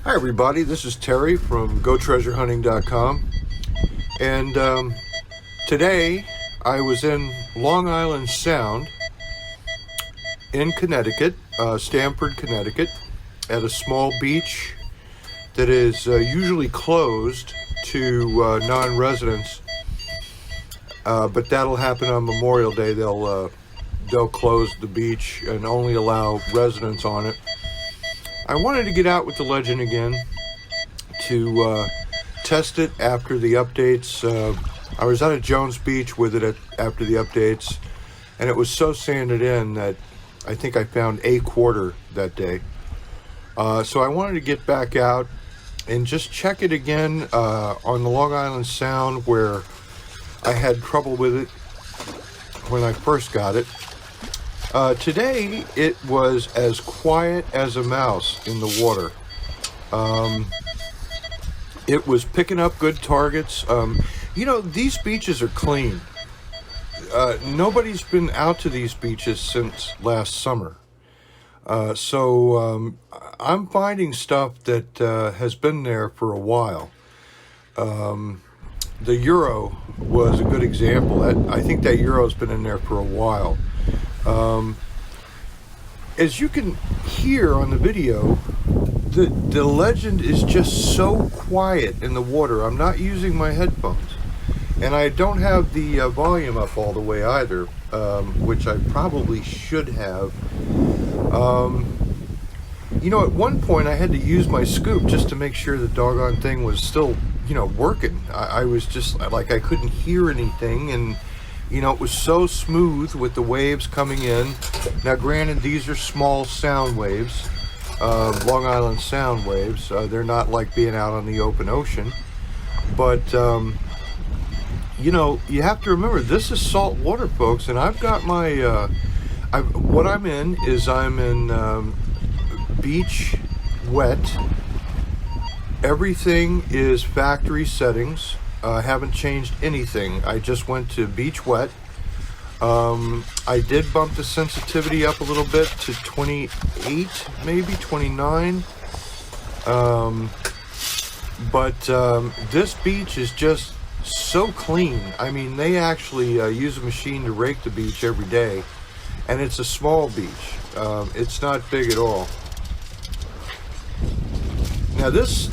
Hi everybody, this is Terry from GoTreasureHunting.com, and today I was in Long Island Sound in Connecticut, Stamford, Connecticut, at a small beach that is usually closed to non-residents, but that'll happen on Memorial Day. They'll close the beach and only allow residents on it. I wanted to get out with the Legend again to test it after the updates. I was out at Jones Beach with it after the updates, and it was so sanded in that I think I found a quarter that day. So I wanted to get back out and just check it again on the Long Island Sound, where I had trouble with it when I first got it. Today it was as quiet as a mouse in the water. It was picking up good targets. These beaches are clean. Nobody's been out to these beaches since last summer. So I'm finding stuff that has been there for a while. The Euro was a good example. I think that Euro's been in there for a while. As you can hear on the video, the Legend is just so quiet in the water. I'm not using my headphones, and I don't have the volume up all the way either, which I probably should have. At one point I had to use my scoop just to make sure the doggone thing was still, working. I was just like, I couldn't hear anything, and it was so smooth with the waves coming in. Now, granted, these are small sound waves, Long Island Sound waves. They're not like being out on the open ocean. But, you have to remember, this is saltwater, folks, and I've got my, what I'm in beach wet. Everything is factory settings. I haven't changed anything. I just went to beach wet. I did bump the sensitivity up a little bit to 28, maybe 29. But this beach is just so clean. I mean, they actually use a machine to rake the beach every day, and it's a small beach. It's not big at all. Now this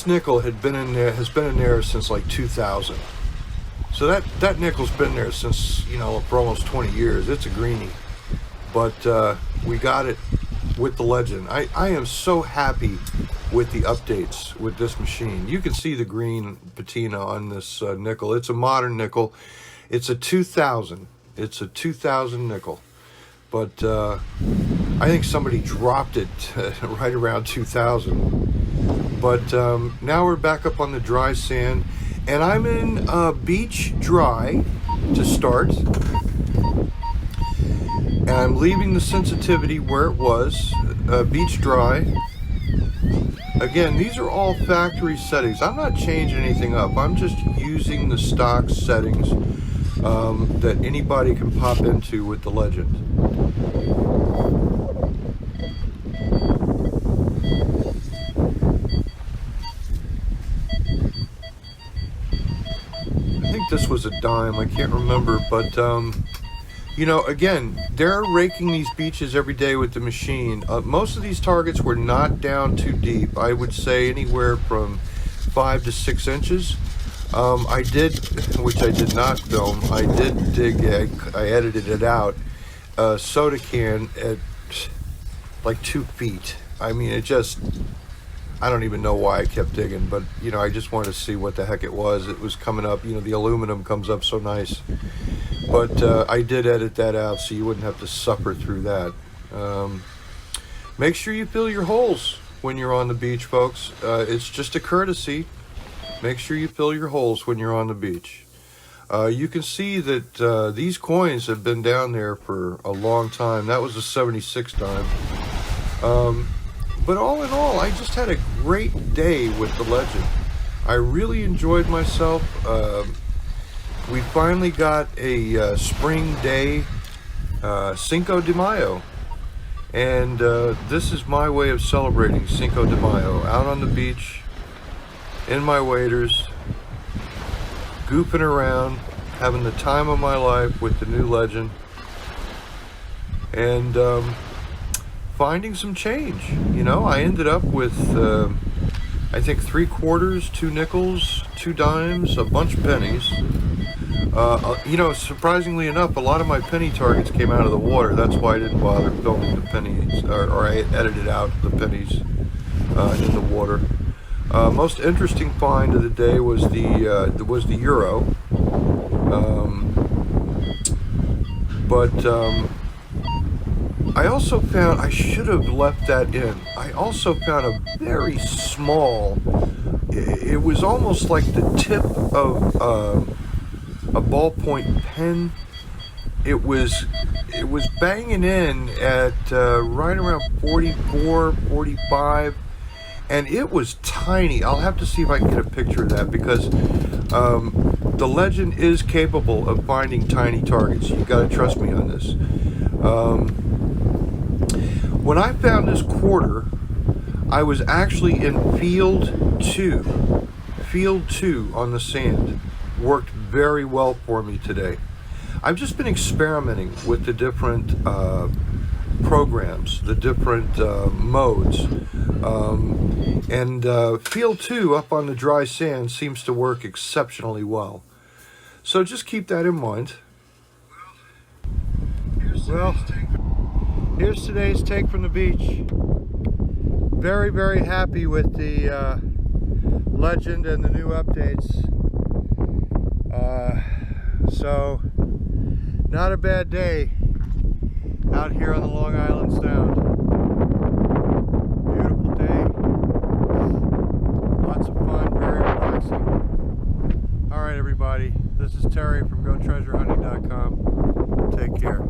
nickel has been in there since like 2000. So that nickel's been there since, for almost 20 years. It's a greenie. But we got it with the Legend. I am so happy with the updates with this machine. You can see the green patina on this nickel. It's a modern nickel. It's a 2000. It's a 2000 nickel. But I think somebody dropped it right around 2000. But now we're back up on the dry sand, and I'm in beach dry to start, and I'm leaving the sensitivity where it was, beach dry. Again, these are all factory settings. I'm not changing anything up. I'm just using the stock settings that anybody can pop into with the Legend. I think this was a dime, I can't remember, but again, they're raking these beaches every day with the machine. Most of these targets were not down too deep. I would say anywhere from 5 to 6 inches. I did, which I did not film, I did dig, I edited it out, a soda can at like 2 feet. I mean, I don't even know why I kept digging, but I just wanted to see what the heck it was. It was coming up, the aluminum comes up so nice. But I did edit that out so you wouldn't have to suffer through that. Make sure you fill your holes when you're on the beach, folks. It's just a courtesy. Make sure you fill your holes when you're on the beach. You can see that these coins have been down there for a long time. That was a 76 dime. But all in all, I just had a great day with the Legend. I really enjoyed myself. We finally got a spring day, Cinco de Mayo. And this is my way of celebrating Cinco de Mayo. Out on the beach, in my waders, goofing around, having the time of my life with the new legend, and finding some change. You know, I ended up with, I think, 3 quarters, 2 nickels, 2 dimes, a bunch of pennies. You know, surprisingly enough, a lot of my penny targets came out of the water. That's why I didn't bother filming the pennies, or I edited out the pennies in the water. Most interesting find of the day was the euro. But I also found, I should have left that in, I also found a very small, it was almost like the tip of a ballpoint pen. It was banging in at right around 44, 45, and it was tiny. I'll have to see if I can get a picture of that, because the legend is capable of finding tiny targets. You got to trust me on this. When I found this quarter, I was actually in field 2. Field 2 on the sand. Worked very well for me today. I've just been experimenting with the different programs, the different modes. And field 2 up on the dry sand seems to work exceptionally well. So just keep that in mind. Well, here's today's take from the beach. Very, very happy with the legend and the new updates. So, not a bad day out here on the Long Island Sound. Beautiful day. Lots of fun, very relaxing. Alright everybody, this is Terry from GoTreasureHunting.com. Take care.